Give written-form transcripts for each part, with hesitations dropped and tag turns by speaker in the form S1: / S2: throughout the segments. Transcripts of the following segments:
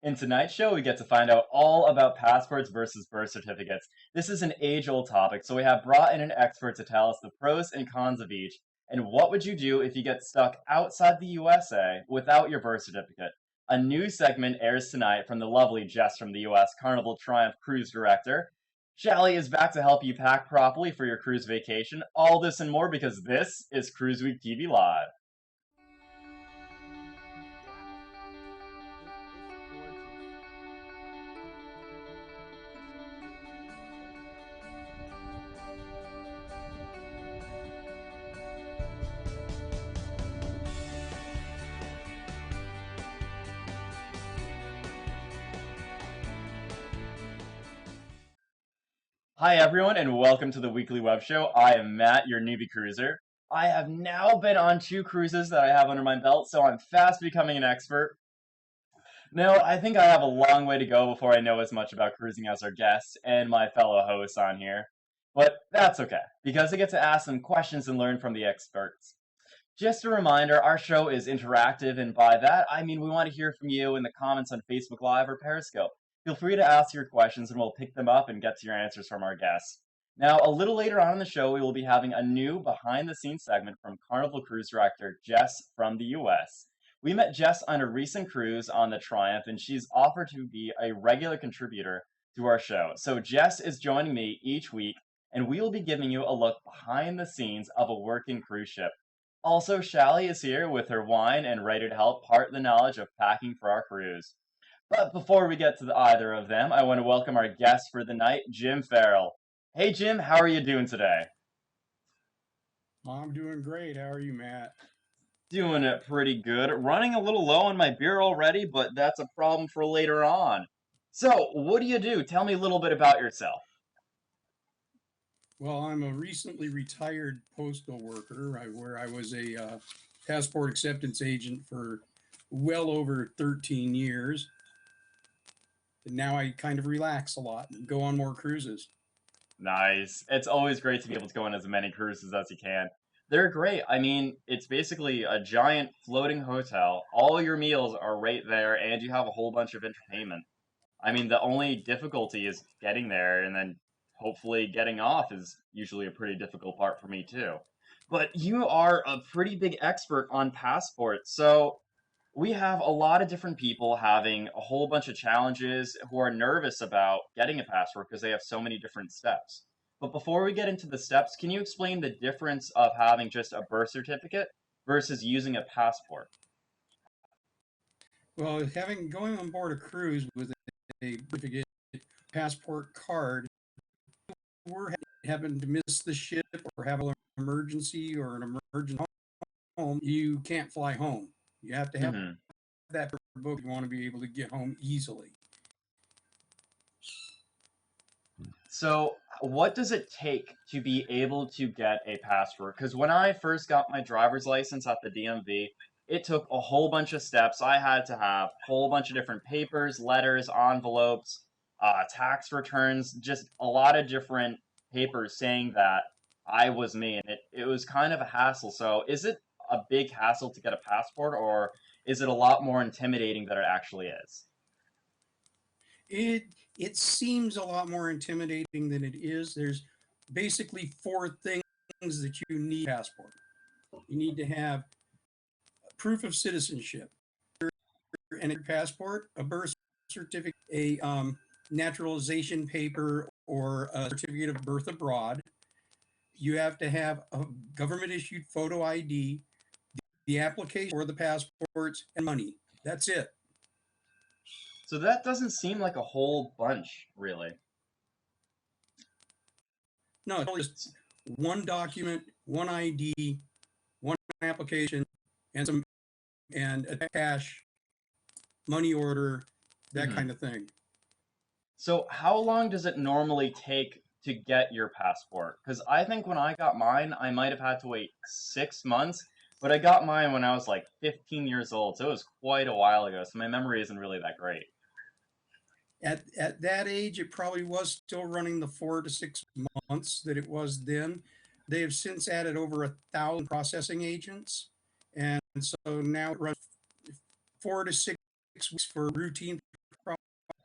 S1: In tonight's show, we get to find out all about passports versus birth certificates. This is an age-old topic, so we have brought in an expert to tell us the pros and cons of each. And what would you do if you get stuck outside the USA without your birth certificate? A new segment airs tonight from the lovely Jess from the US Carnival Triumph Cruise Director. Chali is back to help you pack properly for your cruise vacation. All this and more because this is Cruise Week TV Live. Hi, everyone, and welcome to the weekly web show. I am Matt, your newbie cruiser. I have now been on 2 cruises that I have under my belt, so I'm fast becoming an expert. Now, I think I have a long way to go before I know as much about cruising as our guests and my fellow hosts on here. But that's okay, because I get to ask them questions and learn from the experts. Just a reminder, our show is interactive, and by that, I mean we want to hear from you in the comments on Facebook Live or Periscope. Feel free to ask your questions, and we'll pick them up and get to your answers from our guests. Now, a little later on in the show, we will be having a new behind-the-scenes segment from Carnival Cruise Director Jess from the US. We met Jess on a recent cruise on the Triumph, and she's offered to be a regular contributor to our show. So Jess is joining me each week, and we will be giving you a look behind the scenes of a working cruise ship. Also, Chali is here with her wine and ready to help part the knowledge of packing for our cruise. But before we get to either of them, I want to welcome our guest for the night, Jim Farrell. Hey, Jim, how are you doing today?
S2: I'm doing great. How are you, Matt?
S1: Doing it pretty good. Running a little low on my beer already, but that's a problem for later on. So, what do you do? Tell me a little bit about yourself.
S2: Well, I'm a recently retired postal worker where I was a passport acceptance agent for well over 13 years. And now I kind of relax a lot and go on more cruises.
S1: Nice. It's always great to be able to go on as many cruises as you can. They're great. I mean, it's basically a giant floating hotel. All your meals are right there, and you have a whole bunch of entertainment. I mean, the only difficulty is getting there, and then hopefully getting off is usually a pretty difficult part for me too. But you are a pretty big expert on passports, so we have a lot of different people having a whole bunch of challenges who are nervous about getting a passport because they have so many different steps. But before we get into the steps, can you explain the difference of having just a birth certificate versus using a passport?
S2: Well, having going on board a cruise with a certificate passport card, we're having to miss the ship or have an emergency or an emergency home, you can't fly home. You have to have
S1: Hmm.
S2: that book. You want to be able to get home easily.
S1: So, what does it take to be able to get a passport? Because when I first got my driver's license at the DMV, it took a whole bunch of steps. I had to have a whole bunch of different papers, letters, envelopes, tax returns, just a lot of different papers saying that I was me. And it was kind of a hassle. So, is it a big hassle to get a passport, or is it a lot more intimidating than it actually is?
S2: It it seems a lot more intimidating than it is. There's basically four things that you need passport. You need to have proof of citizenship, and a passport, a birth certificate, a naturalization paper, or a certificate of birth abroad. You have to have a government issued photo ID, the application for the passports, and money. That's it.
S1: So, that doesn't seem like a whole bunch, really.
S2: No, it's just one document, one ID, one application, and some and a cash money order, that
S1: Mhm.
S2: kind of thing.
S1: So, how long does it normally take to get your passport? Because I think when I got mine, I might have had to wait 6 months, but I got mine when I was like 15 years old, so it was quite a while ago, so my memory isn't really that great.
S2: At that age, it probably was still running the 4 to 6 months that it was then. They have since added over 1,000 processing agents, and so now it runs 4 to 6 weeks for routine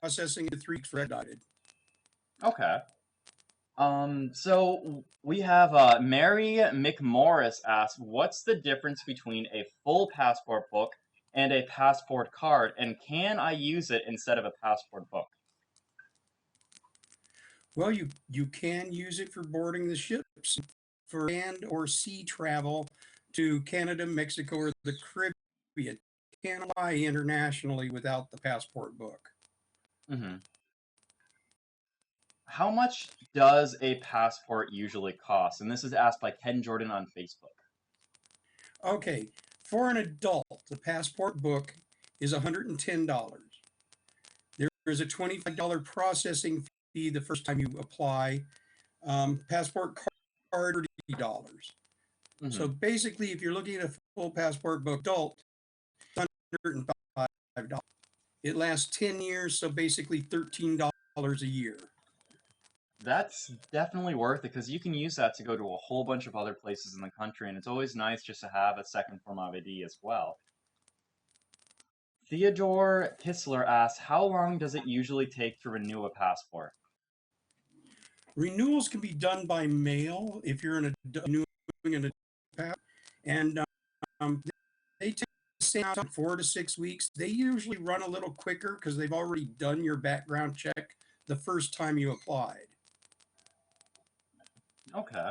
S2: processing in 3 weeks for extradited.
S1: Okay. So we have Mary McMorris asks, what's the difference between a full passport book and a passport card, and can I use it instead of a passport book?
S2: Well, you can use it for boarding the ships for land or sea travel to Canada, Mexico, or the Caribbean. Can't fly internationally without the passport book.
S1: Hmm. How much does a passport usually cost? And this is asked by Ken Jordan on Facebook.
S2: Okay, for an adult, the passport book is $110. There's a $25 processing fee the first time you apply. Passport card, $30. So
S1: Hmm.
S2: basically, if you're looking at a full passport book adult, $105. It lasts 10 years, so basically $13 a year.
S1: That's definitely worth it because you can use that to go to a whole bunch of other places in the country, and it's always nice just to have a second form of ID as well. Theodore Kistler asks, how long does it usually take to renew a passport?
S2: Renewals can be done by mail if you're renewing an adult, and they take the same 4 to 6 weeks. They usually run a little quicker because they've already done your background check the first time you applied.
S1: Okay.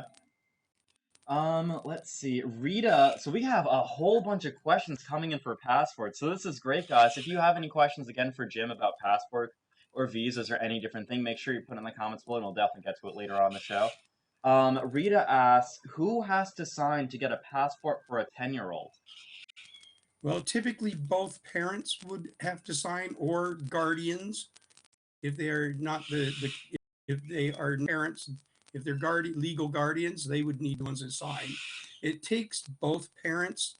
S1: Let's see. Rita, so we have a whole bunch of questions coming in for passports. So this is great, guys. If you have any questions again for Jim about passport or visas or any different thing, make sure you put it in the comments below and we'll definitely get to it later on the show. Rita asks, who has to sign to get a passport for a 10-year-old?
S2: Well, typically both parents would have to sign or guardians if they are not the if they are parents, if they're legal guardians, they would need the ones that sign. It takes both parents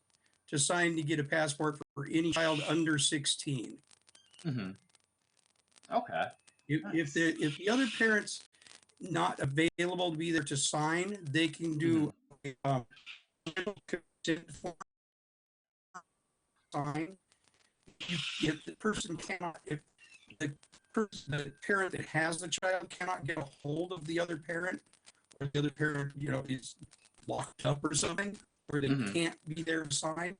S2: to sign to get a passport for any child under 16.
S1: Mm-hmm. Okay. Nice.
S2: If the other parent's not available to be there to sign, they can
S1: Mm-hmm.
S2: do a consent form sign. If the person cannot, if the the parent that has the child cannot get a hold of the other parent, or the other parent, is locked up or something, or they
S1: Mm-hmm.
S2: can't be there to sign,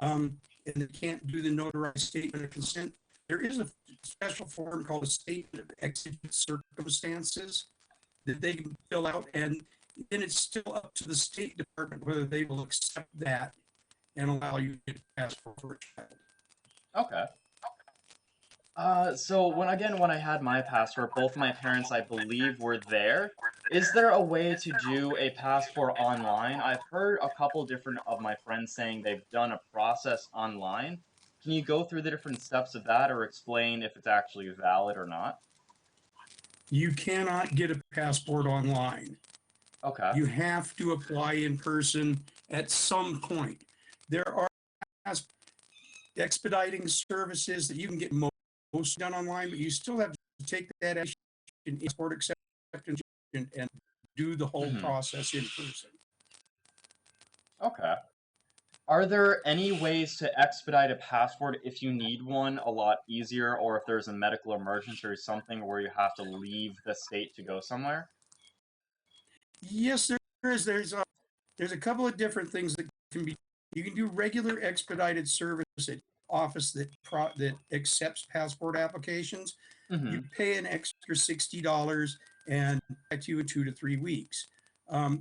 S2: and they can't do the notarized statement of consent. There is a special form called a statement of exigent circumstances that they can fill out, and then it's still up to the State Department whether they will accept that and allow you to get a passport for a child.
S1: Okay. So when I had my passport, both my parents, I believe, were there. Is there a way to do a passport online? I've heard a couple different of my friends saying they've done a process online. Can you go through the different steps of that or explain if it's actually valid or not?
S2: You cannot get a passport online.
S1: Okay.
S2: You have to apply in person at some point. There are expediting services that you can get most done online, but you still have to take that in export acceptance and do the whole
S1: Hmm.
S2: process in person.
S1: Okay. Are there any ways to expedite a passport if you need one a lot easier, or if there's a medical emergency or something where you have to leave the state to go somewhere?
S2: Yes, there is. There's a couple of different things that can be. You can do regular expedited service at office that accepts passport applications. You
S1: Hmm.
S2: pay an extra $60 and back to you in 2 to 3 weeks. Or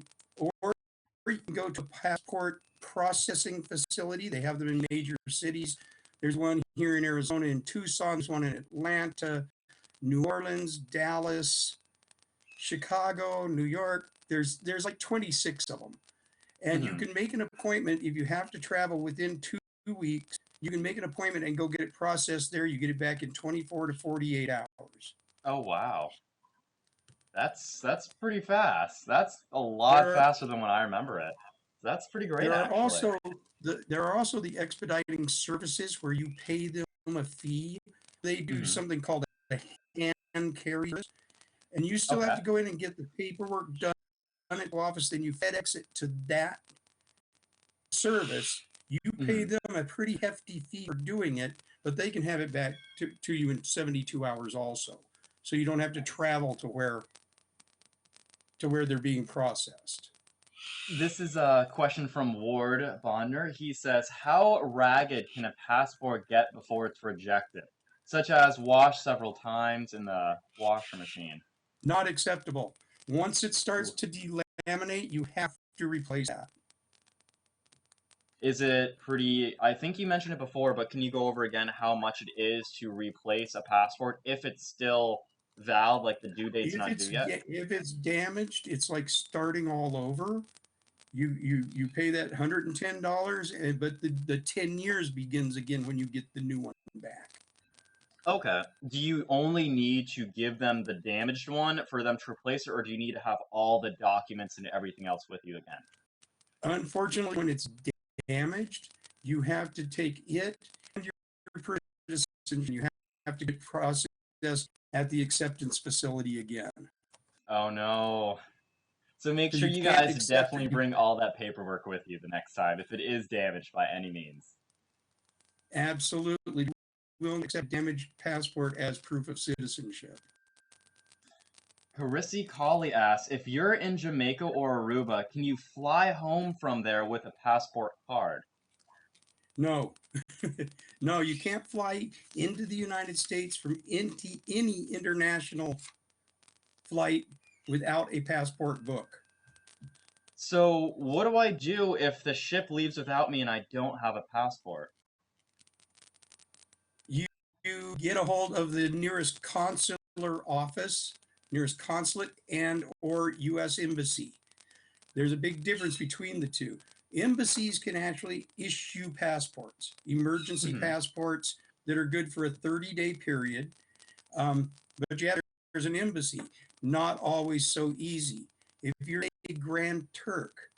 S2: you can go to a passport processing facility. They have them in major cities. There's one here in Arizona, in Tucson. There's one in Atlanta, New Orleans, Dallas, Chicago, New York. There's like 26 of them, and you
S1: Hmm.
S2: can make an appointment if you have to travel within 2 weeks. You can make an appointment and go get it processed there. You get it back in 24 to 48 hours.
S1: Oh wow. That's pretty fast. That's a lot
S2: There are
S1: faster than when I remember it. That's pretty great
S2: there are
S1: actually.
S2: also there are also the expediting services where you pay them a fee. They do
S1: Hmm.
S2: something called a hand carry, and you still have
S1: Okay.
S2: to go in and get the paperwork done at the office. Then you FedEx it to that service. You pay
S1: Hmm.
S2: them a pretty hefty fee for doing it, but they can have it back to you in 72 hours also. So you don't have to travel to where they're being processed.
S1: This is a question from Ward Bonder. He says, how ragged can a passport get before it's rejected? Such as washed several times in the washer machine.
S2: Not acceptable. Once it starts
S1: Ooh.
S2: to delaminate, you have to replace that.
S1: Is it pretty, I think you mentioned it before, but can you go over again how much it is to replace a passport if it's still valid, like the due date's not due yet?
S2: If it's damaged, it's like starting all over. You pay that $110, but the 10 years begins again when you get the new one back.
S1: Okay. Do you only need to give them the damaged one for them to replace it, or do you need to have all the documents and everything else with you again?
S2: Unfortunately, when it's damaged, you have to take it and your citizenship. You have to get processed at the acceptance facility again
S1: Oh no. So make
S2: because
S1: sure
S2: you
S1: you
S2: can't
S1: guys
S2: accept
S1: definitely
S2: it.
S1: bring all that paperwork with you the next time if it is damaged by any means.
S2: Absolutely, we will accept damaged passport as proof of citizenship.
S1: Harisi Kali asks, if you're in Jamaica or Aruba, can you fly home from there with a passport card?
S2: No, no, you can't fly into the United States from any international flight without a passport book.
S1: So what do I do if the ship leaves without me and I don't have a passport?
S2: You, you get a hold of the nearest consular office, nearest consulate, and or U.S. embassy. There's a big difference between the two. Embassies can actually issue passports, emergency
S1: Mhm.
S2: passports that are good for a 30-day period. But yeah, there's an embassy. Not always so easy. If you're a Grand Turk,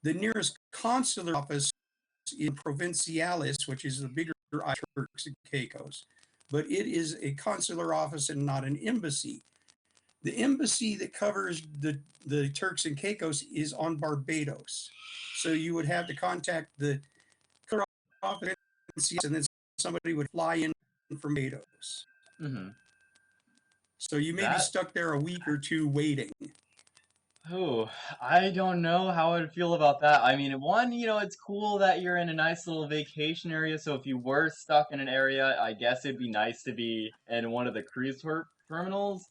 S2: the nearest consular office in Provincialis, which is the bigger Turks and Caicos, but it is a consular office and not an embassy. The embassy that covers the Turks and Caicos is on Barbados. So you would have to contact the office and then somebody would fly in from Barbados.
S1: Mhm.
S2: So you may be
S1: That
S2: stuck there a week or two waiting.
S1: Oh, I don't know how I'd feel about that. I mean, one, it's cool that you're in a nice little vacation area, so if you were stuck in an area, I guess it'd be nice to be in one of the terminals.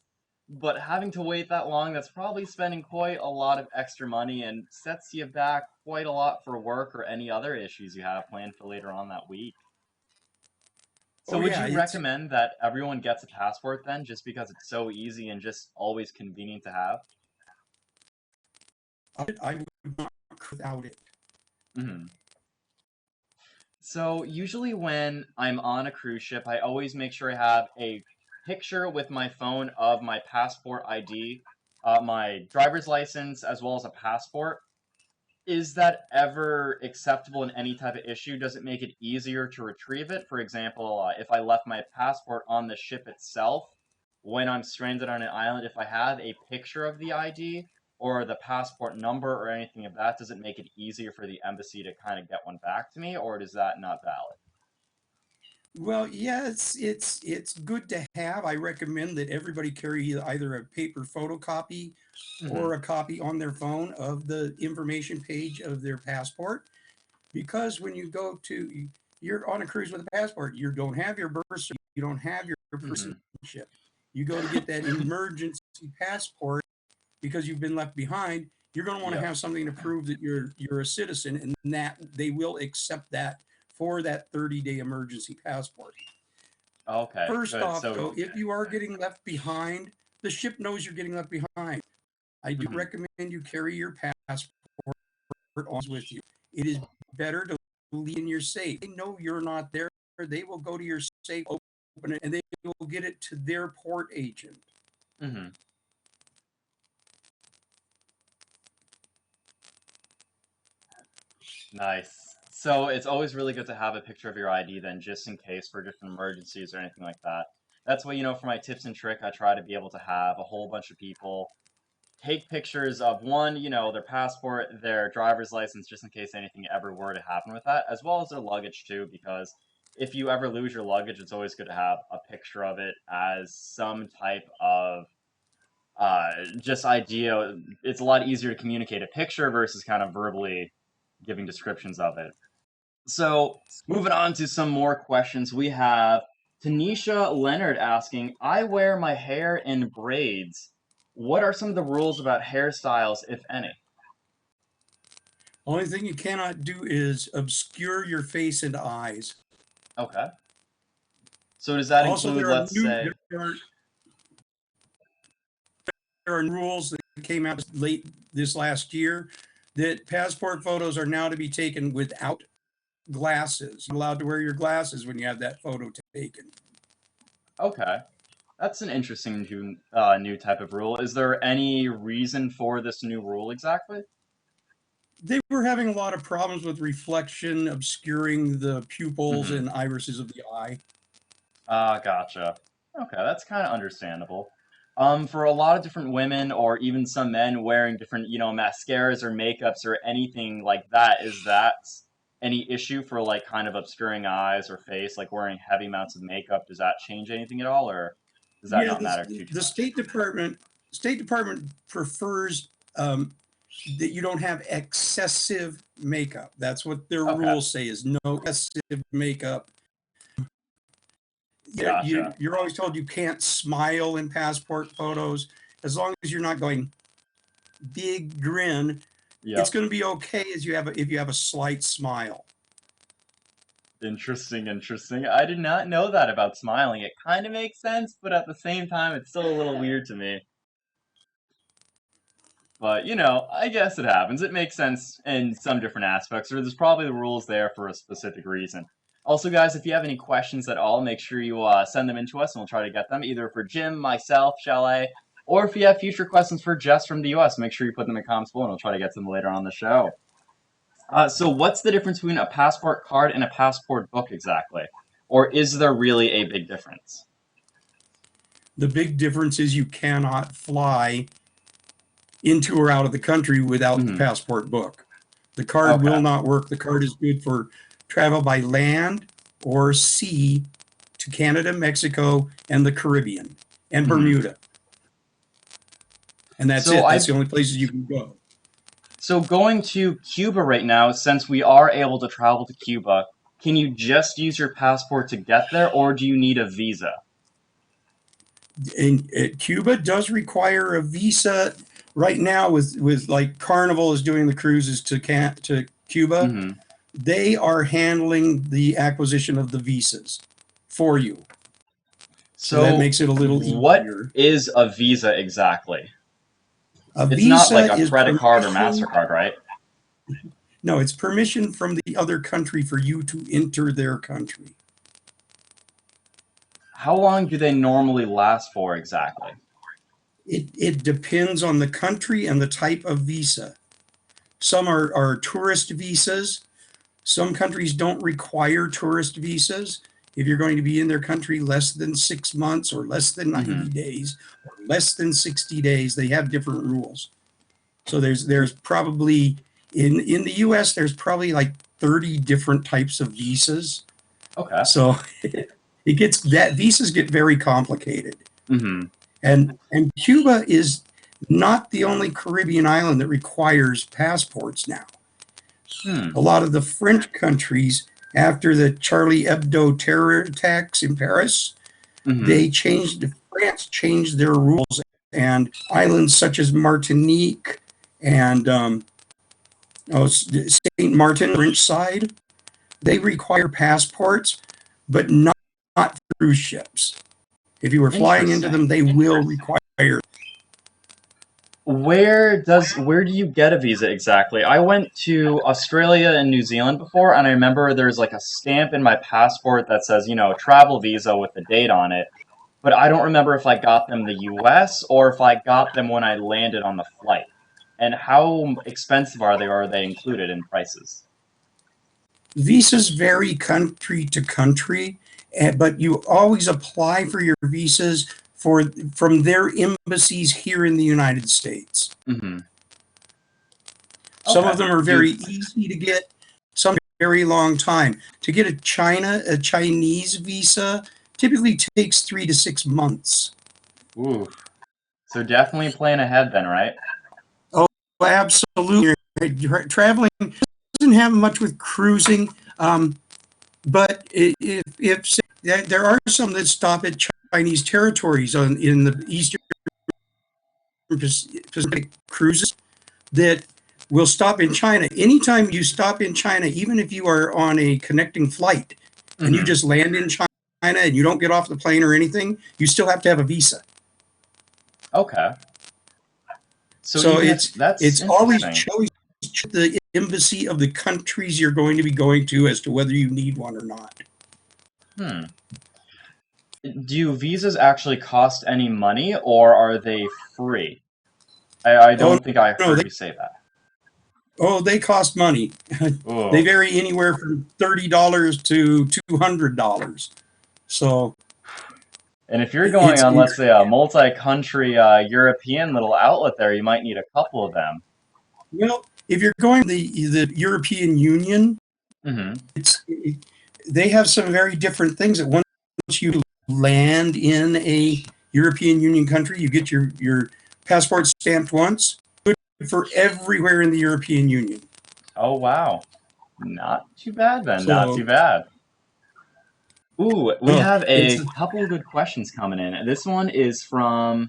S1: But having to wait that long, that's probably spending quite a lot of extra money and sets you back quite a lot for work or any other issues you have planned for later on that week. So
S2: Oh
S1: would
S2: yeah,
S1: you
S2: it's
S1: recommend that everyone gets a passport then, just because it's so easy and just always convenient to have?
S2: I would not without it.
S1: Mhm. So usually when I'm on a cruise ship, I always make sure I have a picture with my phone of my passport ID, my driver's license, as well as a passport. Is that ever acceptable in any type of issue? Does it make it easier to retrieve it? For example, if I left my passport on the ship itself, when I'm stranded on an island, if I have a picture of the ID or the passport number or anything of that, does it make it easier for the embassy to kind of get one back to me, or is that not valid?
S2: Well, yeah, it's good to have. I recommend that everybody carry either a paper photocopy
S1: Hmm.
S2: or a copy on their phone of the information page of their passport. Because when you go to, you're on a cruise with a passport, you don't have your birth certificate, you don't have your
S1: Hmm.
S2: citizenship. You go to get that emergency passport because you've been left behind. You're going to want to
S1: Yep.
S2: have something to prove that you're a citizen, and that they will accept that for that 30-day emergency passport.
S1: Okay,
S2: First
S1: good.
S2: off,
S1: So,
S2: though, if you are getting left behind, the ship knows you're getting left behind. I do
S1: mhm.
S2: recommend you carry your passport on with you. It is better to leave in your safe. They know you're not there. They will go to your safe, open it, and they will get it to their port agent.
S1: Hmm. Nice. So it's always really good to have a picture of your ID then, just in case for different emergencies or anything like that. That's why, for my tips and trick, I try to be able to have a whole bunch of people take pictures of one, their passport, their driver's license, just in case anything ever were to happen with that, as well as their luggage too, because if you ever lose your luggage, it's always good to have a picture of it as some type of just idea. It's a lot easier to communicate a picture versus kind of verbally giving descriptions of it. So, moving on to some more questions, we have Tanisha Leonard asking, I wear my hair in braids. What are some of the rules about hairstyles, if any?
S2: Only thing you cannot do is obscure your face and eyes.
S1: Okay. So, does that
S2: Also,
S1: include, let's say,
S2: there are rules that came out late this last year that passport photos are now to be taken without glasses. You're allowed to wear your glasses when you have that photo taken.
S1: okay, that's an interesting new type of rule. Is there any reason for this new rule exactly?
S2: They were having a lot of problems with reflection, obscuring the pupils
S1: Mm-hmm.
S2: and irises of the eye.
S1: Ah, gotcha. Okay, that's kind of understandable. For a lot of different women or even some men wearing different, mascaras or makeups or anything like that, is that any issue for like kind of obscuring eyes or face, like wearing heavy amounts of makeup? Does that change anything at all, or does that
S2: Yeah,
S1: not matter too
S2: the
S1: much?
S2: State Department prefers that you don't have excessive makeup. That's what their
S1: Okay,
S2: rules say is no excessive makeup. Yeah,
S1: gotcha.
S2: you're always told you can't smile in passport photos. As long as you're not going big grin, it's
S1: Yep.
S2: going to be okay as you have if you have a slight smile.
S1: Interesting, interesting. I did not know that about smiling. It kind of makes sense, but at the same time, it's still a little weird to me. But, I guess it happens. It makes sense in some different aspects, or there's probably the rules there for a specific reason. Also, guys, if you have any questions at all, make sure you send them in to us, and we'll try to get them either for Jim, myself, Chali, or if you have future questions for Jess from the US, make sure you put them in comments below, and we'll try to get to them later on the show. So, what's the difference between a passport card and a passport book exactly? Or is there really a big difference?
S2: The big difference is you cannot fly into or out of the country without the
S1: Hmm.
S2: passport book. The card
S1: Okay.
S2: will not work. The card is good for travel by land or sea to Canada, Mexico, and the Caribbean and
S1: Hmm.
S2: Bermuda. And that's
S1: So
S2: it. That's
S1: I
S2: the only places you can go.
S1: So going to Cuba right now, since we are able to travel to Cuba, can you just use your passport to get there, or do you need a visa?
S2: And Cuba does require a visa right now with like Carnival is doing the cruises to Cuba.
S1: Hmm.
S2: They are handling the acquisition of the visas for you. So that
S1: So
S2: makes it a little
S1: what
S2: easier.
S1: is a visa exactly?
S2: A
S1: It's not like
S2: visa
S1: a
S2: is
S1: credit card or
S2: permission.
S1: MasterCard, right?
S2: No, it's permission from the other country for you to enter their country.
S1: How long do they normally last for exactly?
S2: It depends on the country and the type of visa. Some are tourist visas. Some countries don't require tourist visas. If you're going to be in their country less than 6 months or less than
S1: Hmm.
S2: 90 days or less than 60 days, they have different rules. So there's probably in the US, there's probably like 30 different types of visas.
S1: Okay.
S2: So it gets that visas get very complicated.
S1: Hmm.
S2: And Cuba is not the only Caribbean island that requires passports now.
S1: Hmm.
S2: A lot of the French countries, after the Charlie Hebdo terror attacks in Paris,
S1: Hmm.
S2: they France changed their rules, and islands such as Martinique and Saint Martin, French side, they require passports, but not cruise ships. If you were flying into
S1: Interesting.
S2: them, they will require.
S1: Where do you get a visa exactly? I went to Australia and New Zealand before, and I remember there's like a stamp in my passport that says, travel visa with the date on it. But I don't remember if I got them the US or if I got them when I landed on the flight. And how expensive are they, or are they included in prices?
S2: Visas vary country to country, but you always apply for your visas from their embassies here in the United States.
S1: Hmm.
S2: Some
S1: Okay.
S2: of them are very easy to get. Some very long time. To get a Chinese visa typically takes 3 to 6 months.
S1: Ooh. So definitely plan ahead then, right?
S2: Oh, absolutely. Traveling doesn't have much with cruising, but if there are some that stop at Chinese territories in the Eastern Pacific cruises that will stop in China. Anytime you stop in China, even if you are on a connecting flight and you
S1: Mm-hmm.
S2: just land in China and you don't get off the plane or anything, you still have to have a visa.
S1: Okay. So
S2: So
S1: even if that's
S2: it's always
S1: interesting.
S2: choice the embassy of the countries you're going to be going to as to whether you need one or not.
S1: Hmm. Do visas actually cost any money or are they free? I
S2: Oh
S1: don't think I
S2: no,
S1: heard you say that.
S2: they cost money. They
S1: Oh.
S2: vary anywhere from $30 to $200. So
S1: And if you're going
S2: it's
S1: on, let's say, a multi-country European little outlet there, you might need a couple of them.
S2: well, if you're going to the European Union,
S1: Mm-hmm.
S2: it's they have some very different things. That once you land in a European Union country, you get your passport stamped once, good for everywhere in the European Union.
S1: Oh, wow. Not too bad then. Not
S2: So
S1: too bad. Ooh, we
S2: uh,
S1: have
S2: it's
S1: a couple of good questions coming in. This one is from,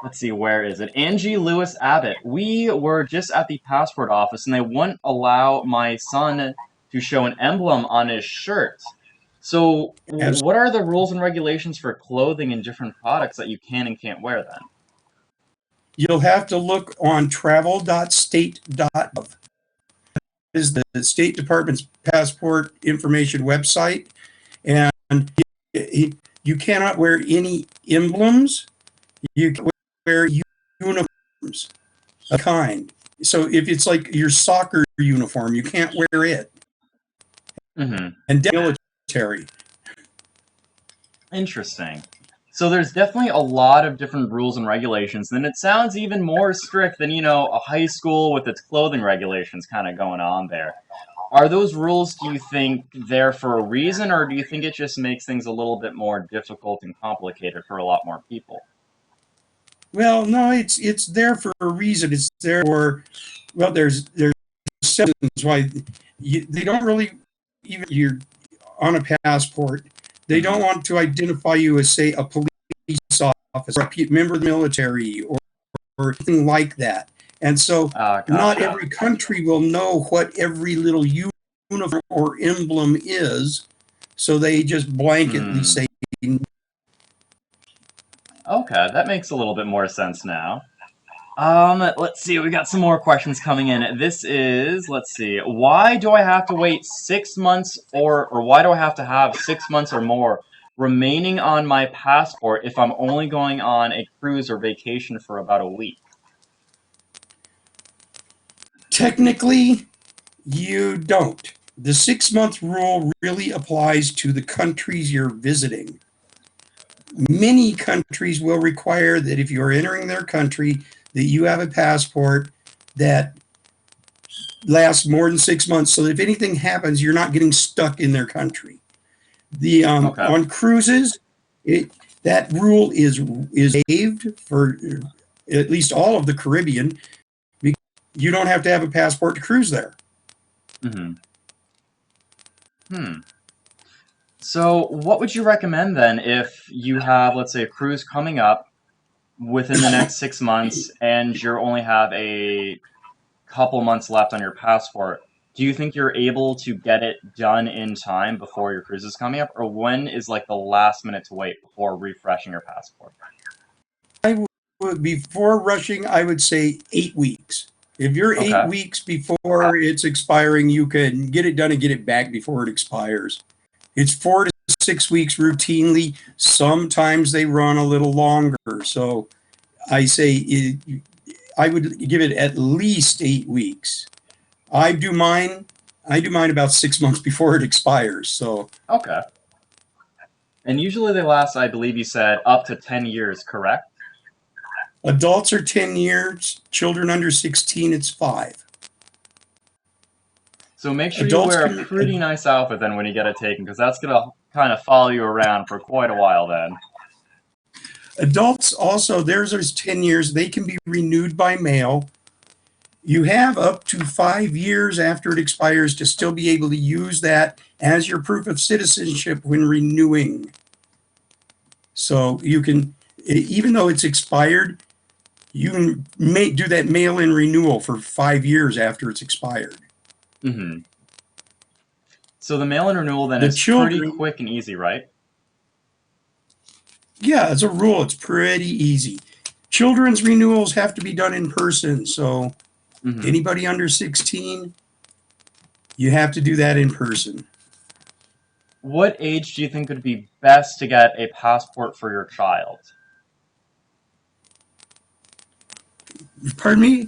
S1: let's see, where is it? Angie Lewis Abbott. We were just at the passport office and they wouldn't allow my son to show an emblem on his shirt. So, what are the rules and regulations for clothing and different products that you can and can't wear then?
S2: you'll have to look on travel.state.gov. Is the State Department's passport information website, and you cannot wear any emblems. You can wear uniforms of kind. So if it's like your soccer uniform, you can't wear it.
S1: Mm-hmm.
S2: And military.
S1: Interesting. So there's definitely a lot of different rules and regulations, and it sounds even more strict than, a high school with its clothing regulations kind of going on there. Are those rules, do you think, there for a reason, or do you think it just makes things a little bit more difficult and complicated for a lot more people?
S2: Well, no, it's there for a reason. It's there for well, there's reasons why they don't really even you're on a passport. They don't
S1: Hmm.
S2: want to identify you as, say, a police officer, a member of the military, or anything like that. And so,
S1: Ah,
S2: not
S1: gotcha.
S2: every country will know what every little uniform or emblem is. So they just blanketly
S1: Hmm.
S2: say,
S1: Okay, that makes a little bit more sense now. Let's see, we got some more questions coming in. This is, let's see, why do I have to wait 6 months or why do I have to have 6 months or more remaining on my passport if I'm only going on a cruise or vacation for about a week?
S2: technically, you don't. The 6 month rule really applies to the countries you're visiting. Many countries will require that if you're entering their country, that you have a passport that lasts more than 6 months. So if anything happens, you're not getting stuck in their country. The
S1: Okay.
S2: On cruises, it that rule is waived for at least all of the Caribbean. You don't have to have a passport to cruise there.
S1: Mm-hmm. Hmm. So, what would you recommend then if you have, let's say, a cruise coming up within the next 6 months and you only have a couple months left on your passport? Do you think you're able to get it done in time before your cruise is coming up, or when is like the last minute to wait before refreshing your passport?
S2: I would before rushing. I would say 8 weeks. If you're eight
S1: Okay.
S2: weeks before it's expiring, you can get it done and get it back before it expires. It's 4 to 6 weeks routinely. Sometimes they run a little longer. So I say I would give it at least 8 weeks. I do mine. I do mine about 6 months before it expires. So
S1: Okay. And usually they last, I believe you said, up to 10 years, correct?
S2: adults are 10 years. Children under 16, it's 5.
S1: So make sure you
S2: Adults
S1: wear a
S2: can
S1: pretty nice outfit then when you get it taken, because that's gonna kind of follow you around for quite a while then.
S2: adults also theirs is 10 years. They can be renewed by mail. You have up to 5 years after it expires to still be able to use that as your proof of citizenship when renewing. So you can, even though it's expired, you can do that mail-in renewal for 5 years after it's expired.
S1: Hmm. So the mail-in renewal then
S2: The
S1: is pretty
S2: children,
S1: quick and easy, right?
S2: yeah, as a rule, it's pretty easy. Children's renewals have to be done in person. So
S1: Hmm.
S2: anybody under 16, you have to do that in person.
S1: What age do you think would be best to get a passport for your child?
S2: Pardon me?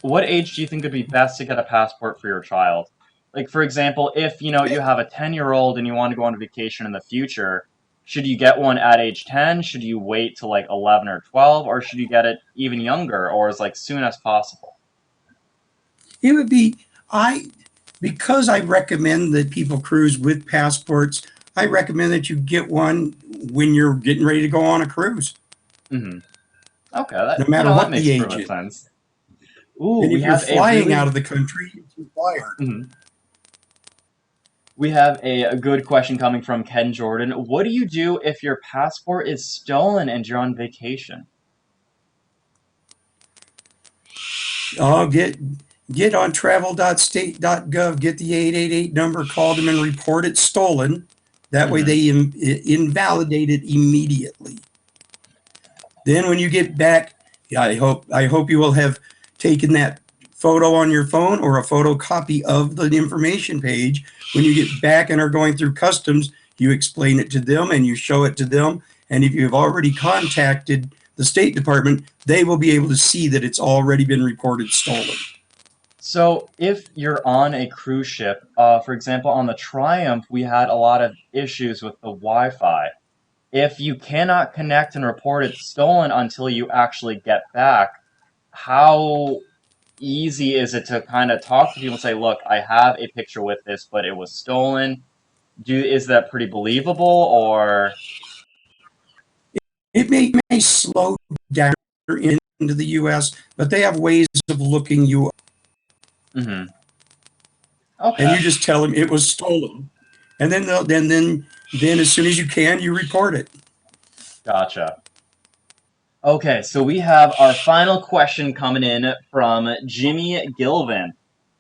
S1: What age do you think would be best to get a passport for your child? Like, for example, if you have a 10-year-old and you want to go on vacation in the future, should you get one at age 10? Should you wait till like 11 or 12, or should you get it even younger or as like soon as possible?
S2: It would be, I, because I recommend that people cruise with passports, I recommend that you get one when you're getting ready to go on a cruise,
S1: Hmm. Okay,
S2: no
S1: that
S2: matter
S1: that
S2: what the
S1: makes
S2: age
S1: perfect
S2: is.
S1: sense. Ooh,
S2: And if you're flying out of the country, it's required.
S1: mhm. We have a good question coming from Ken Jordan. What do you do if your passport is stolen and you're on vacation?
S2: Oh, get on travel.state.gov, get the 888 number, call them and report it stolen. That way
S1: Hmm.
S2: they invalidate it immediately. Then when you get back, yeah, I hope you will have taken that photo on your phone or a photocopy of the information page. When you get back and are going through customs, you explain it to them and you show it to them. And if you have already contacted the State Department, they will be able to see that it's already been reported stolen.
S1: So, if you're on a cruise ship, for example, on the Triumph, we had a lot of issues with the Wi-Fi. If you cannot connect and report it stolen until you actually get back, how easy is it to kind of talk to people and say, "Look, I have a picture with this, but it was stolen." Is that pretty believable or?
S2: It may slow down into the U.S., but they have ways of looking you up.
S1: Hmm.
S2: And
S1: Okay,
S2: you just tell them it was stolen. And then then as soon as you can, you report it.
S1: gotcha. Okay, so we have our final question coming in from Jimmy Gilvin.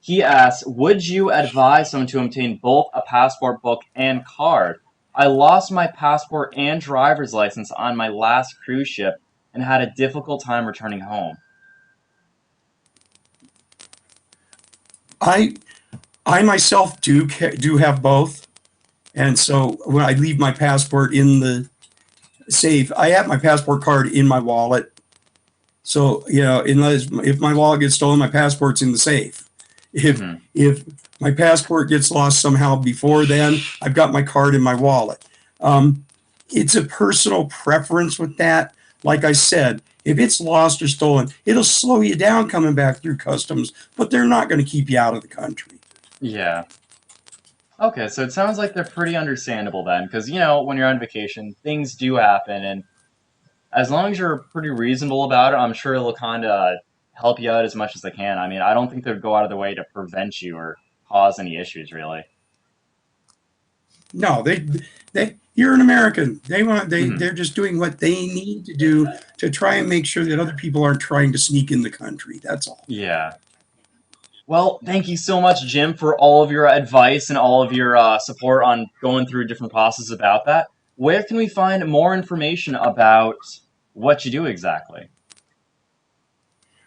S1: He asks, would you advise someone to obtain both a passport book and card? I lost my passport and driver's license on my last cruise ship and had a difficult time returning home.
S2: I I myself do have both, and so when I leave my passport in the safe, I have my passport card in my wallet. So unless if my wallet gets stolen, my passport's in the safe.
S1: Hmm.
S2: If my passport gets lost somehow before then, I've got my card in my wallet. Um, it's a personal preference with that. Like I said, if it's lost or stolen, it'll slow you down coming back through customs, but they're not going to keep you out of the country.
S1: Yeah. Okay, so it sounds like they're pretty understandable then, because, when you're on vacation, things do happen, and as long as you're pretty reasonable about it, I'm sure it'll kind of help you out as much as they can. I mean, I don't think they'd go out of their way to prevent you or cause any issues, really.
S2: No, they you're an American.
S1: Hmm.
S2: They're just doing what they need to do to try and make sure that other people aren't trying to sneak in the country. That's all.
S1: Yeah. Well, thank you so much, Jim, for all of your advice and all of your support on going through different processes about that. Where can we find more information about what you do exactly?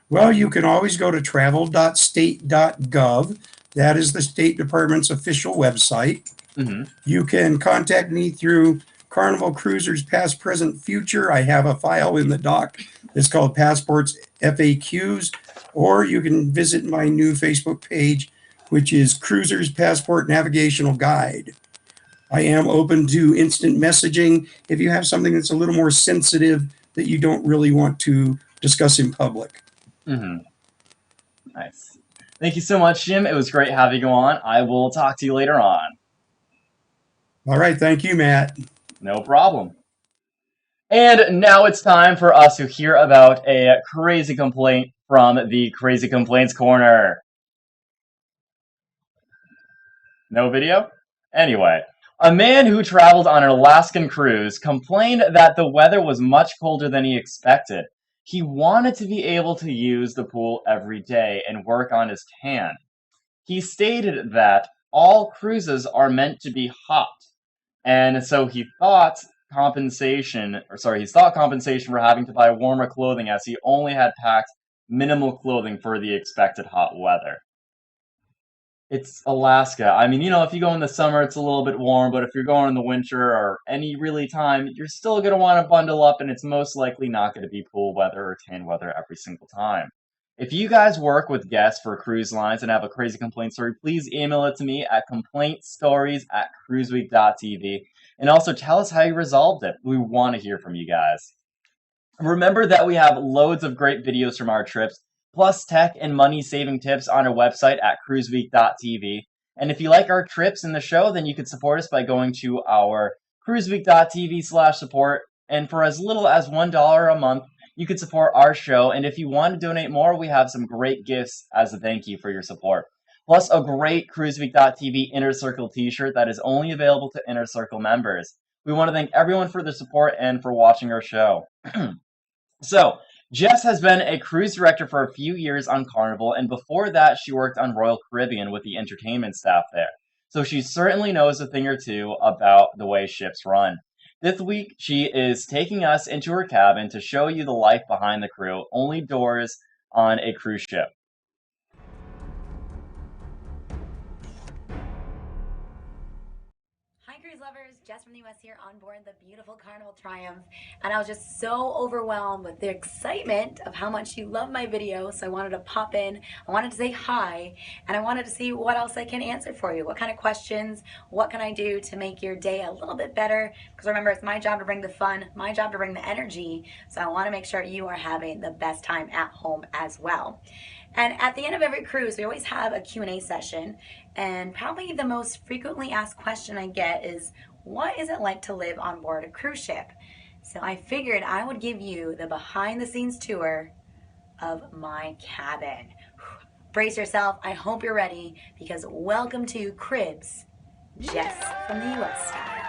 S2: Well, you can always go to travel.state.gov. That is the State Department's official website.
S1: Hmm.
S2: You can contact me through Carnival Cruisers Past, Present, Future. I have a file in the doc that's called Passports FAQs, or you can visit my new Facebook page, which is Cruisers Passport Navigational Guide. I am open to instant messaging if you have something that's a little more sensitive that you don't really want to discuss in public.
S1: Hmm. Nice. Thank you so much, Jim. It was great having you on. I will talk to you later on.
S2: All right, thank you, Matt.
S1: No problem. And now it's time for us to hear about a crazy complaint from the Crazy Complaints Corner. No video? Anyway, a man who traveled on an Alaskan cruise complained that the weather was much colder than he expected. He wanted to be able to use the pool every day and work on his tan. He stated that all cruises are meant to be hot, and so he thought compensation for having to buy warmer clothing as he only had packed minimal clothing for the expected hot weather. It's Alaska. I mean, if you go in the summer, it's a little bit warm, but if you're going in the winter or any really time, you're still going to want to bundle up, and it's most likely not going to be pool weather or tan weather every single time. If you guys work with guests for cruise lines and have a crazy complaint story, please email it to me at complaintstories@cruiseweek.tv. And also tell us how you resolved it. We want to hear from you guys. Remember that we have loads of great videos from our trips, plus tech and money-saving tips on our website at cruiseweek.tv. And if you like our trips and the show, then you can support us by going to our cruiseweek.tv/support. And for as little as $1 a month, you can support our show. And if you want to donate more, we have some great gifts as a thank you for your support. Plus a great cruiseweek.tv Inner Circle t-shirt that is only available to Inner Circle members. We want to thank everyone for their support and for watching our show. So, Jess has been a cruise director for a few years on Carnival, and before that, she worked on Royal Caribbean with the entertainment staff there. So she certainly knows a thing or two about the way ships run. This week, she is taking us into her cabin to show you the life behind the crew, only doors on a cruise ship.
S3: Hi, cruise lovers. Jess from the US here on board the beautiful Carnival Triumph. And I was just so overwhelmed with the excitement of how much you love my video. So I wanted to pop in. I wanted to say hi. And I wanted to see what else I can answer for you. What kind of questions? What can I do to make your day a little bit better? Because remember, it's my job to bring the fun, my job to bring the energy. So I want to make sure you are having the best time at home as well. And at the end of every cruise, we always have a Q&A session. And probably the most frequently asked question I get is, what is it like to live on board a cruise ship? So I figured I would give you the behind the scenes tour of my cabin. Brace yourself. I hope you're ready, because welcome to Cribs, Jess from the US style.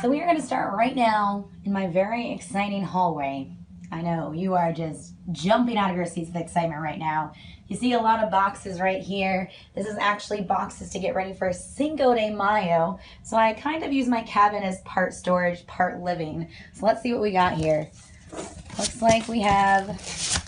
S3: So we are going to start right now in my very exciting hallway. I know you are just jumping out of your seats with excitement right now. You see a lot of boxes right here. This is actually boxes to get ready for Cinco de Mayo. So I kind of use my cabin as part storage, part living. So let's see what we got here. Looks like we have,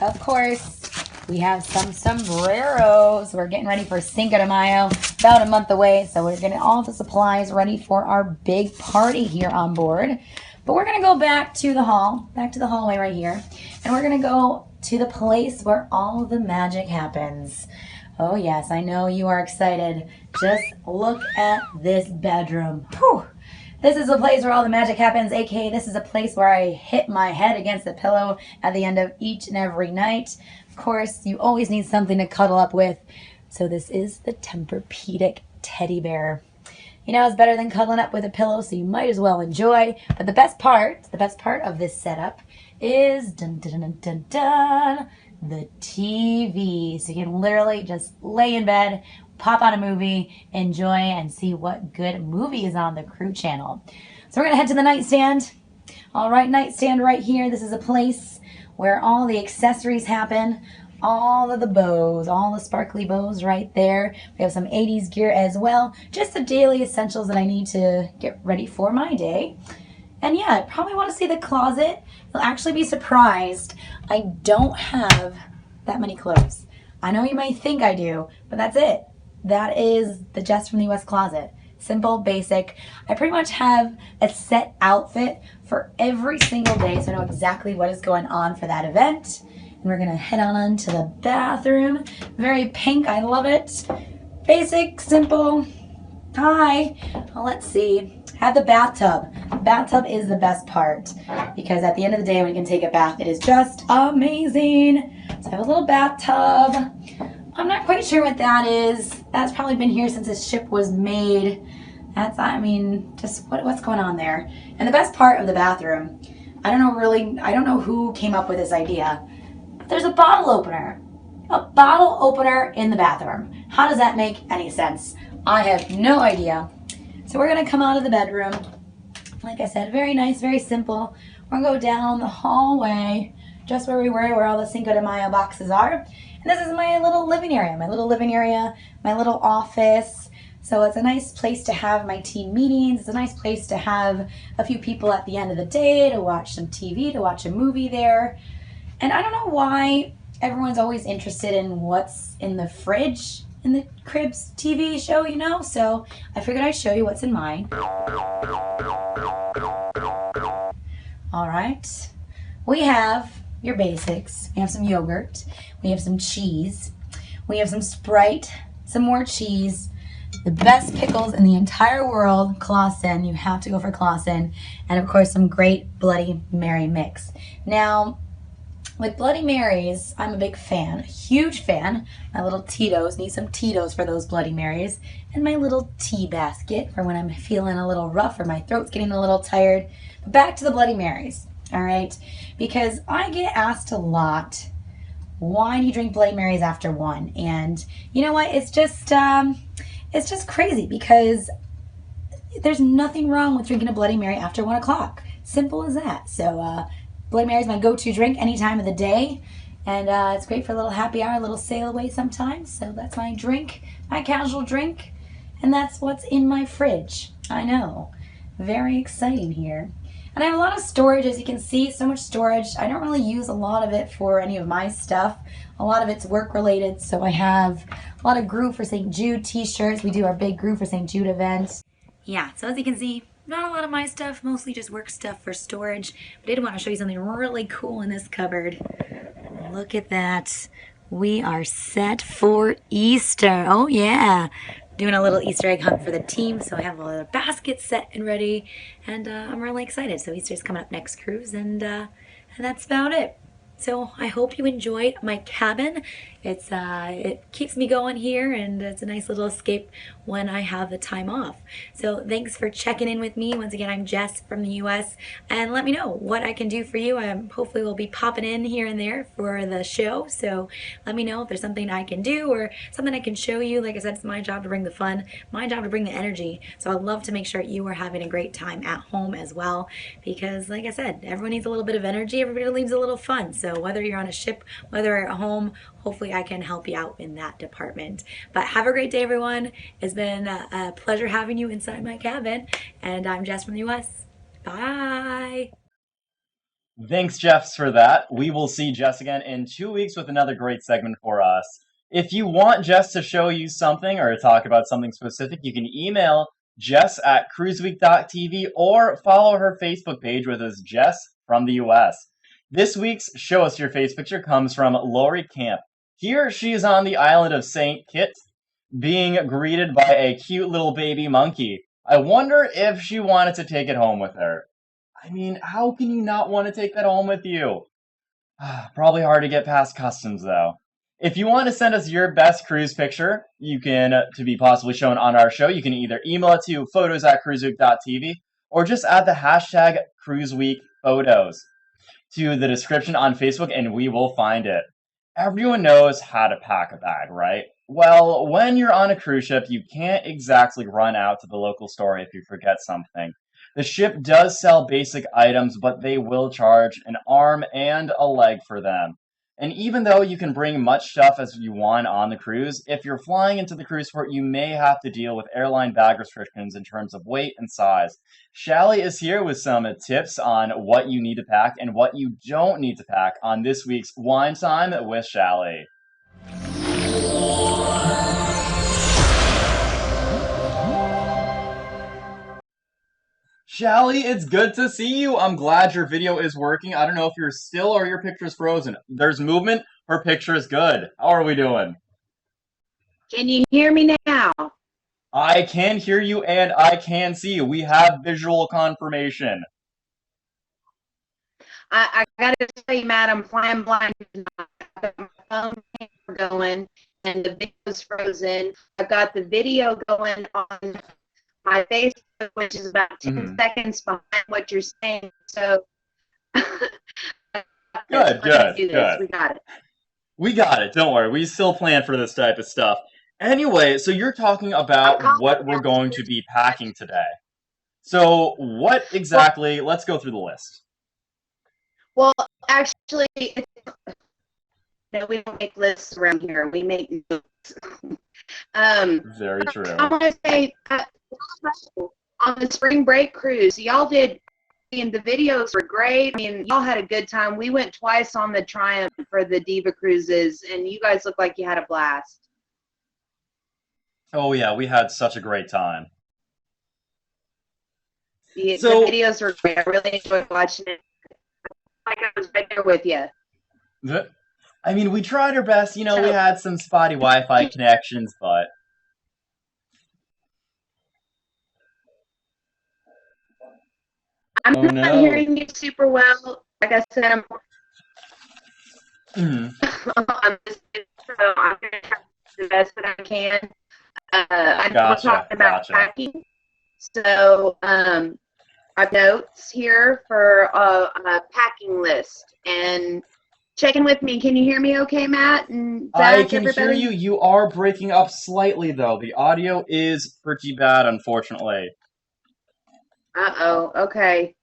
S3: of course, we have some sombreros. We're getting ready for Cinco de Mayo, about a month away. So we're getting all the supplies ready for our big party here on board. But we're going to go back to the hallway right here. And we're going to go to the place where all the magic happens. Oh yes, I know you are excited. Just look at this bedroom. Whew. This is a place where all the magic happens, aka this is a place where I hit my head against the pillow at the end of each and every night. Of course, you always need something to cuddle up with. So this is the Tempur-Pedic teddy bear. You know, it's better than cuddling up with a pillow, so you might as well enjoy. But the best part of this setup is dun, dun, dun, dun, dun, the TV. So you can literally just lay in bed, pop on a movie, enjoy, and see what good movie is on the crew channel. So we're going to head to the nightstand. All right, nightstand right here. This is a place where all the accessories happen. All of the bows, all the sparkly bows right there. We have some 80s gear as well. Just the daily essentials that I need to get ready for my day. And yeah, I probably want to see the closet. You'll actually be surprised. I don't have that many clothes. I know you might think I do, but that's it. That is the Jess from the US closet. Simple, basic. I pretty much have a set outfit for every single day, so I know exactly what is going on for that event. And we're gonna head on to the bathroom. Very pink, I love it. Basic, simple. Hi. Well, let's see. Have the bathtub. The bathtub is the best part, because at the end of the day when you can take a bath, it is just amazing. So I have a little bathtub. I'm not quite sure what that is. That's probably been here since this ship was made. That's, I mean, just what's going on there. And the best part of the bathroom, I don't know who came up with this idea, but there's a bottle opener. A bottle opener in the bathroom. How does that make any sense? I have no idea. So we're gonna come out of the bedroom. Like I said, very nice, very simple. We're gonna go down the hallway, just where we were, where all the Cinco de Mayo boxes are. And this is my little living area, my little office. So it's a nice place to have my team meetings. It's a nice place to have a few people at the end of the day to watch some TV, to watch a movie there. And I don't know why everyone's always interested in what's in the fridge in the Cribs TV show, you know? So I figured I'd show you what's in mine. All right. We have your basics. We have some yogurt. We have some cheese. We have some Sprite, some more cheese. The best pickles in the entire world, Clausen. You have to go for Clausen. And of course, some great Bloody Mary mix. Now, with Bloody Marys, I'm a big fan, a huge fan. My little Tito's, need some Tito's for those Bloody Marys. And my little tea basket for when I'm feeling a little rough or my throat's getting a little tired. But back to the Bloody Marys, all right? Because I get asked a lot, why do you drink Bloody Marys after 1? And you know what, it's just crazy because there's nothing wrong with drinking a Bloody Mary after 1 o'clock. Simple as that. So, Bloody Mary is my go-to drink any time of the day, and it's great for a little happy hour, a little sail away sometimes. So that's my drink, my casual drink, and that's what's in my fridge. I know, very exciting here. And I have a lot of storage, as you can see, so much storage. I don't really use a lot of it for any of my stuff. A lot of it's work-related, so I have a lot of Groove for St. Jude t-shirts. We do our big Groove for St. Jude event. Yeah, so as you can see, not a lot of my stuff, mostly just work stuff for storage. But I did want to show you something really cool in this cupboard. Look at that. We are set for Easter. Oh yeah. Doing a little Easter egg hunt for the team. So I have a little basket set and ready. And I'm really excited. So Easter's coming up next cruise. And that's about it. So I hope you enjoyed my cabin. It keeps me going here, and it's a nice little escape when I have the time off. So thanks for checking in with me. Once again, I'm Jess from the US, and let me know what I can do for you. I hopefully will be popping in here and there for the show. So let me know if there's something I can do or something I can show you. Like I said, it's my job to bring the fun, my job to bring the energy. So I'd love to make sure you are having a great time at home as well, because like I said, everyone needs a little bit of energy. Everybody needs a little fun. So whether you're on a ship, whether you're at home, hopefully I can help you out in that department. But have a great day, everyone. It's been a pleasure having you inside my cabin. And I'm Jess from the US. Bye.
S1: Thanks, Jess, for that. We will see Jess again in 2 weeks with another great segment for us. If you want Jess to show you something or talk about something specific, you can email Jess at cruiseweek.tv or follow her Facebook page, which is Jess from the US. This week's Show Us Your Face picture comes from Lori Camp. Here she is on the island of St. Kitts, being greeted by a cute little baby monkey. I wonder if she wanted to take it home with her. I mean, how can you not want to take that home with you? Probably hard to get past customs, though. If you want to send us your best cruise picture, you can, to be possibly shown on our show, you can either email it to photos@cruiseweek.tv or just add the hashtag CruiseWeekPhotos to the description on Facebook and we will find it. Everyone knows how to pack a bag, right? Well, when you're on a cruise ship, you can't exactly run out to the local store if you forget something. The ship does sell basic items, but they will charge an arm and a leg for them. And even though you can bring much stuff as you want on the cruise, if you're flying into the cruise port, you may have to deal with airline bag restrictions in terms of weight and size. Chali is here with some tips on what you need to pack and what you don't need to pack on this week's Wine Time with Chali. Chali, it's good to see you. I'm glad your video is working. I don't know if you're still or your picture's frozen. There's movement. Her picture is good. How are we doing?
S4: Can you hear me now?
S1: I can hear you and I can see you. We have visual confirmation.
S4: I got to tell you, madam, flying blind is not phone camera going and the video's frozen. I've got the video going on my Facebook, which is about 10 seconds behind what you're saying. So
S1: Good, good, good.
S4: We got it.
S1: We got it. Don't worry. We still plan for this type of stuff. Anyway, so you're talking about what we're going to be packing today. So what exactly, let's go through the list.
S4: Well, actually, no, we don't make lists around here. We make notes.
S1: Very true.
S4: I want to say, on the spring break cruise, y'all did, and the videos were great. I mean, y'all had a good time. We went twice on the Triumph for the Diva cruises, and you guys looked like you had a blast.
S1: Oh yeah, we had such a great time.
S4: The videos were great. I really enjoyed watching it. Like I was right there with you.
S1: I mean, we tried our best. You know, we had some spotty Wi-Fi connections, but...
S4: I'm not hearing you super well. Like I said, I'm I'm going to try the best that I can. I know we're talking about packing. So I've notes here for a packing list. And check in with me. Can you hear me okay, Matt? And Zach,
S1: I can hear you. You are breaking up slightly, though. The audio is pretty bad, unfortunately.
S4: Uh-oh. Okay.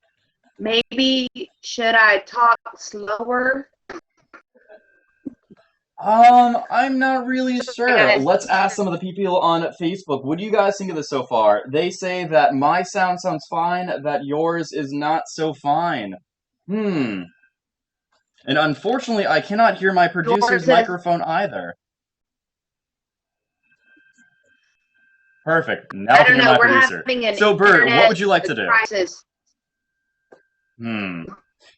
S4: Maybe should I talk slower?
S1: I'm not really sure. Let's ask some of the people on Facebook. What do you guys think of this so far? They say that my sound sounds fine, that yours is not so fine. And unfortunately, I cannot hear my producer's microphone either. Perfect. Now I can hear my producer. So, Bert, what would you like to do?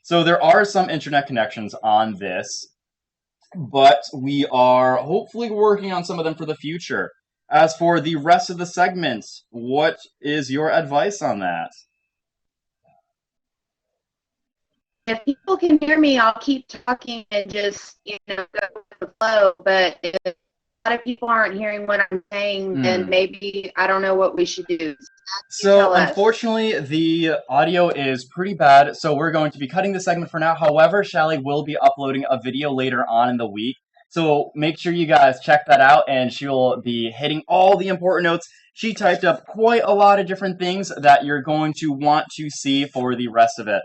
S1: So there are some internet connections on this, but we are hopefully working on some of them for the future. As for the rest of the segments, what is your advice on that?
S4: If people can hear me, I'll keep talking and just, go with the flow. But if a lot of people aren't hearing what I'm saying, then maybe I don't know what we should do.
S1: So, unfortunately, the audio is pretty bad, so we're going to be cutting the segment for now. However, Chali will be uploading a video later on in the week, so make sure you guys check that out, and she will be hitting all the important notes. She typed up quite a lot of different things that you're going to want to see for the rest of it.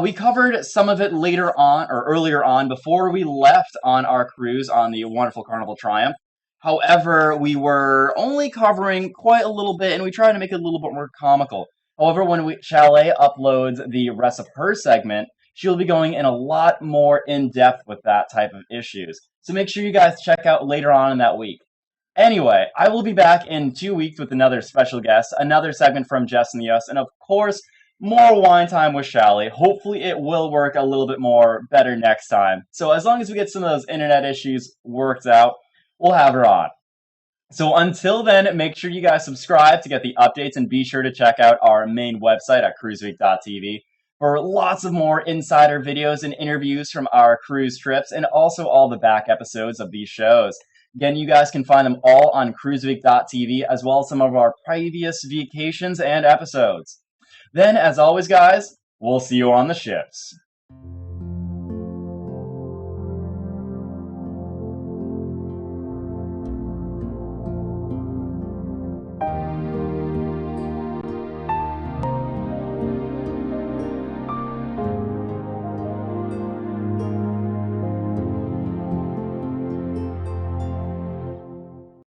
S1: We covered some of it later on, or earlier on, before we left on our cruise on the wonderful Carnival Triumph. However, we were only covering quite a little bit, and we tried to make it a little bit more comical. However, when Chali uploads the rest of her segment, she'll be going in a lot more in-depth with that type of issues. So make sure you guys check out later on in that week. Anyway, I will be back in 2 weeks with another special guest, another segment from Jess and Jess, and of course, more wine time with Chali. Hopefully it will work a little bit better next time. So as long as we get some of those internet issues worked out, we'll have her on. So until then, make sure you guys subscribe to get the updates and be sure to check out our main website at cruiseweek.tv for lots of more insider videos and interviews from our cruise trips and also all the back episodes of these shows. Again, you guys can find them all on cruiseweek.tv as well as some of our previous vacations and episodes. Then, as always, guys, we'll see you on the ships.